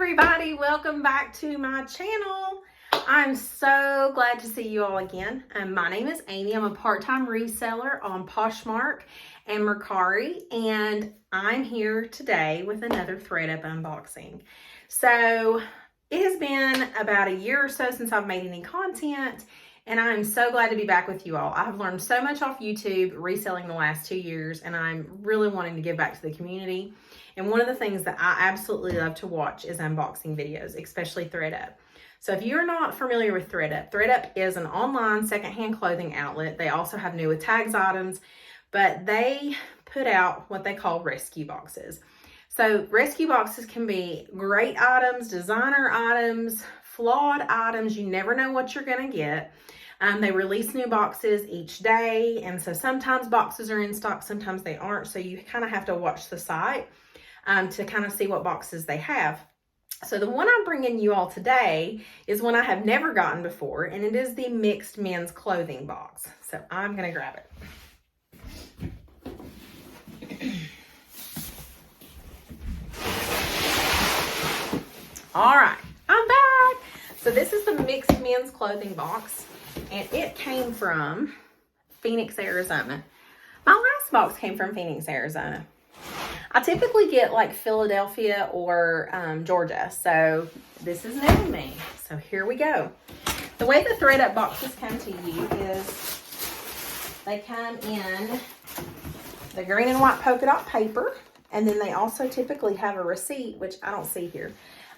everybody, welcome back to my channel. I'm so glad to see you all again. My name is Amy. I'm a part-time reseller on Poshmark and Mercari, and I'm here today with another ThredUp unboxing. So it has been about a year or so since I've made any content, and I'm so glad to be back with you all. I've learned so much off YouTube reselling the last 2 years, and I'm really wanting to give back to the community. And one of the things that I absolutely love to watch is unboxing videos, especially ThredUp. So if you're not familiar with ThredUp, ThredUp is an online secondhand clothing outlet. They also have new with tags items, but they put out what they call rescue boxes. So rescue boxes can be great items, designer items, flawed items. You never know what you're going to get. They release new boxes each day, and so sometimes boxes are in stock, sometimes they aren't. So you kind of have to watch the site to kind of see what boxes they have. So the one I'm bringing you all today is one I have never gotten before, and it is the mixed men's clothing box. So I'm going to grab it. All right, I'm back. So this is the mixed men's clothing box, and it came from Phoenix, Arizona. My last box came from Phoenix, Arizona. I typically get like Philadelphia or Georgia, so this is new to me. So here we go. The way the ThredUp boxes come to you is they come in the green and white polka dot paper, and then they also typically have a receipt, which I don't see here.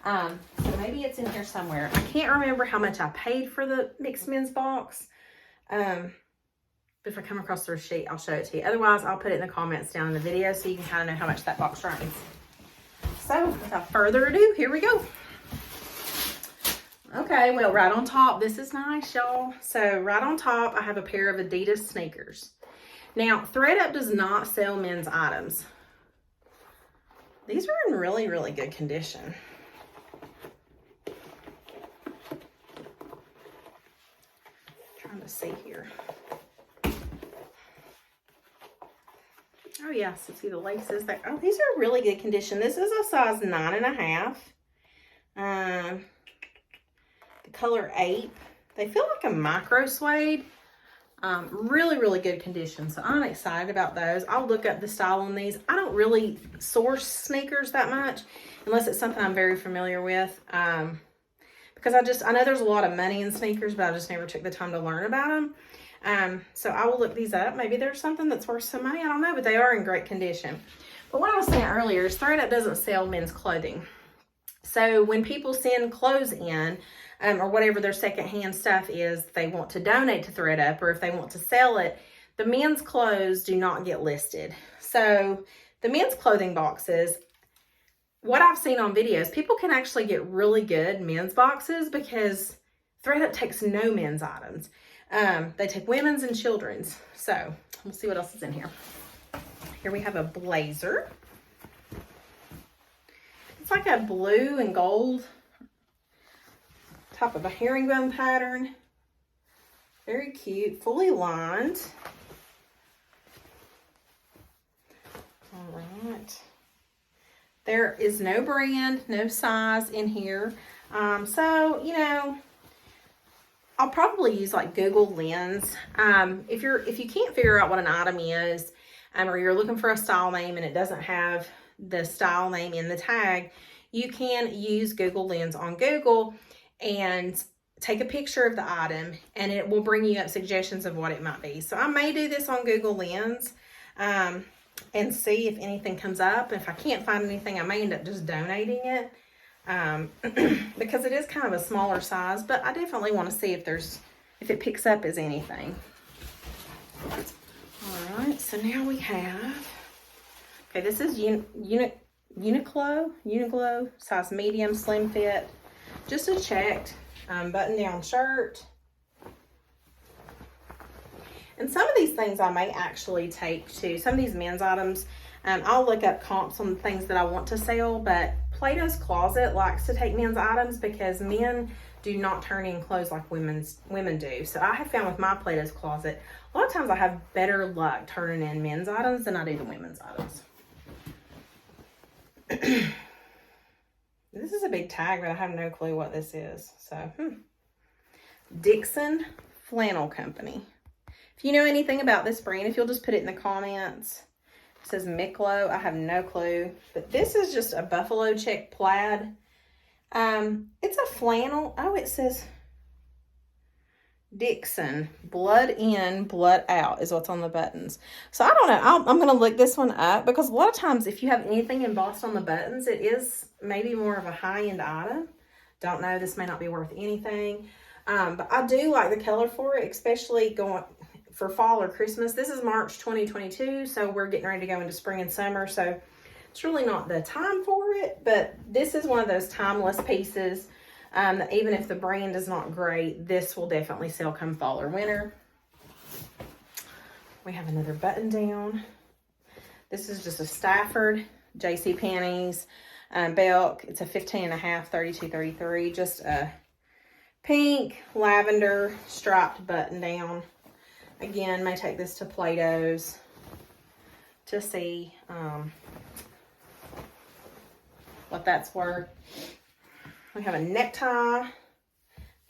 So maybe it's in here somewhere. I can't remember how much I paid for the mixed men's box. If I come across the receipt, I'll show it to you. Otherwise, I'll put it in the comments down in the video so you can kind of know how much that box runs. So, without further ado, here we go. Okay, well, right on top, this is nice, y'all. So, right on top, I have a pair of Adidas sneakers. Now, ThredUp does not sell men's items. These are in really, really good condition. Trying to see here. Oh yeah, so see the laces there. Oh, these are really good condition. This is a size 9.5. The color ape. They feel like a micro suede. Really, really good condition. So I'm excited about those. I'll look up the style on these. I don't really source sneakers that much unless it's something I'm very familiar with. Because I know there's a lot of money in sneakers, but I just never took the time to learn about them. So I will look these up. Maybe there's something that's worth some money. I don't know, but they are in great condition. But what I was saying earlier is ThredUp doesn't sell men's clothing. So when people send clothes in, or whatever their secondhand stuff is, they want to donate to ThredUp, or if they want to sell it, the men's clothes do not get listed. So the men's clothing boxes, what I've seen on videos, people can actually get really good men's boxes because ThredUp takes no men's items. They take women's and children's. So we'll see what else is in here. Here we have a blazer. It's like a blue and gold type of a herringbone pattern. Very cute, fully lined. All right. There is no brand, no size in here. So, you know, I'll probably use like Google Lens. If you can't figure out what an item is, or you're looking for a style name and it doesn't have the style name in the tag, you can use Google Lens on Google and take a picture of the item, and it will bring you up suggestions of what it might be. So I may do this on Google Lens and see if anything comes up. If I can't find anything, I may end up just donating it. Because it is kind of a smaller size, but I definitely want to see if it picks up as anything. All right, so now we have, okay, this is Uniqlo, size medium, slim fit, just a checked button down shirt. And some of these things I may actually take to, some of these men's items, I'll look up comps on the things that I want to sell, but Plato's Closet likes to take men's items because men do not turn in clothes like women do. So I have found with my Plato's Closet, a lot of times I have better luck turning in men's items than I do the women's items. This is a big tag, but I have no clue what this is. So, Dixon Flannel Company. If you know anything about this brand, if you'll just put it in the comments. It says Miklo. I have no clue. But this is just a buffalo check plaid. It's a flannel. Oh, it says Dixon. Blood in, blood out is what's on the buttons. So I don't know. I'm going to look this one up because a lot of times if you have anything embossed on the buttons, it is maybe more of a high-end item. Don't know. This may not be worth anything. But I do like the color for it, especially going for fall or Christmas. This is March 2022, so we're getting ready to go into spring and summer. So it's really not the time for it, but this is one of those timeless pieces that even if the brand is not great, this will definitely sell come fall or winter. We have another button down. This is just a Stafford JCPenney's Belk. It's a 15.5, 32-33, just a pink lavender striped button down. Again, may take this to Plato's to see what that's worth. We have a necktie.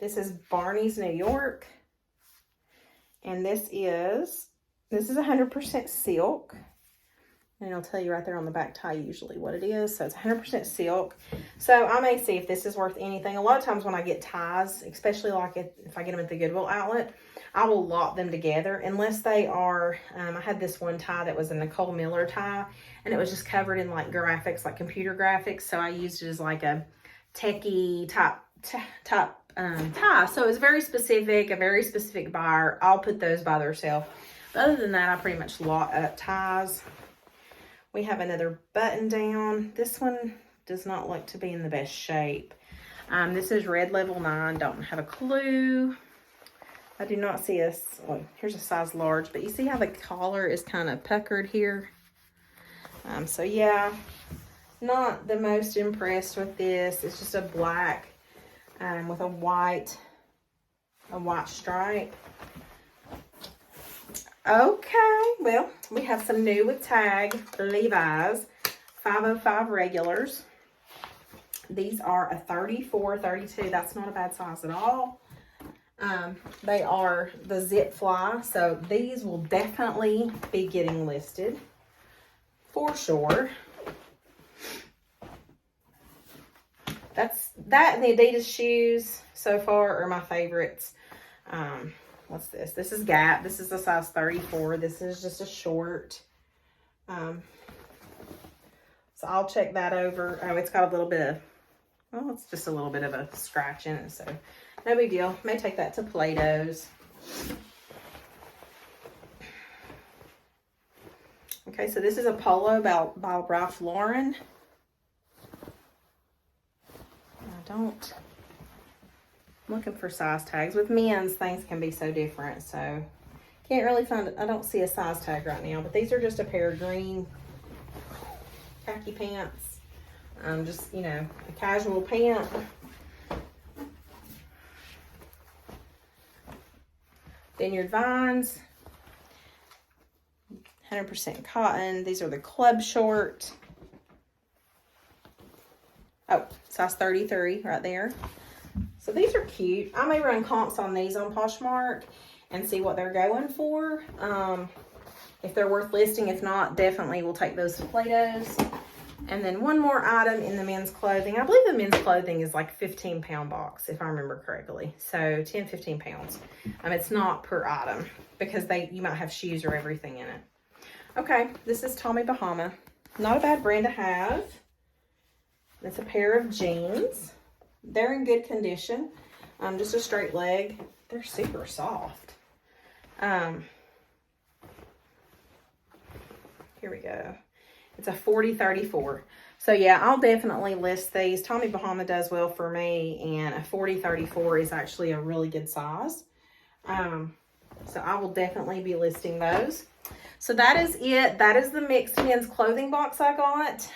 This is Barney's New York. And this is 100% silk. And it'll tell you right there on the back tie usually what it is. So it's 100% silk. So I may see if this is worth anything. A lot of times when I get ties, especially like if I get them at the Goodwill outlet, I will lot them together unless they are, I had this one tie that was a Nicole Miller tie and it was just covered in like graphics, like computer graphics. So I used it as like a techie type tie. So it's very specific, a very specific buyer. I'll put those by themselves. But other than that, I pretty much lot up ties. We have another button down. This one does not look to be in the best shape. This is red level 9. Don't have a clue. I do not see here's a size large, but you see how the collar is kind of puckered here? So yeah, not the most impressed with this. It's just a black with a white stripe. Okay, well, we have some new with tag, Levi's 505 regulars. These are a 34, 32. That's not a bad size at all. They are the zip fly, so these will definitely be getting listed for sure. That and the Adidas shoes so far are my favorites. What's this? This is Gap. This is a size 34. This is just a short. So I'll check that over. Oh, it's got a little bit of, well, it's just a little bit of a scratch in it, so no big deal. May take that to Plato's. Okay, so this is a polo by Ralph Lauren. I'm looking for size tags. With men's, things can be so different, so can't really find it. I don't see a size tag right now, but these are just a pair of green khaki pants. Just, you know, a casual pant. Vineyard Vines, 100% cotton. These are the club short. Oh, size 33 right there. So these are cute. I may run comps on these on Poshmark and see what they're going for. If they're worth listing. If not, definitely we'll take those to Plato's. And then one more item in the men's clothing. I believe the men's clothing is like 15-pound box, if I remember correctly. So 10, 15 pounds. It's not per item because you might have shoes or everything in it. Okay, this is Tommy Bahama. Not a bad brand to have. It's a pair of jeans. They're in good condition. Just a straight leg. They're super soft. Here we go. It's a 40-34. So yeah, I'll definitely list these. Tommy Bahama does well for me, and a 40-34 is actually a really good size. So I will definitely be listing those. So that is it. That is the mixed men's clothing box I got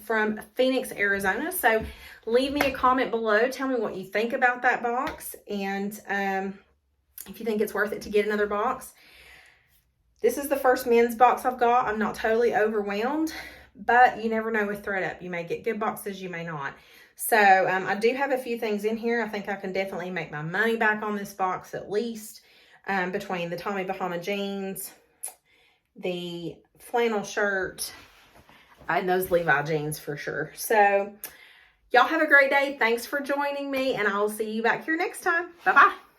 from Phoenix, Arizona. So leave me a comment below. Tell me what you think about that box, and if you think it's worth it to get another box. This is the first men's box I've got. I'm not totally overwhelmed, but you never know with ThredUp. You may get good boxes, you may not. So I do have a few things in here. I think I can definitely make my money back on this box at least, between the Tommy Bahama jeans, the flannel shirt, and those Levi jeans for sure. So y'all have a great day. Thanks for joining me, and I'll see you back here next time. Bye-bye.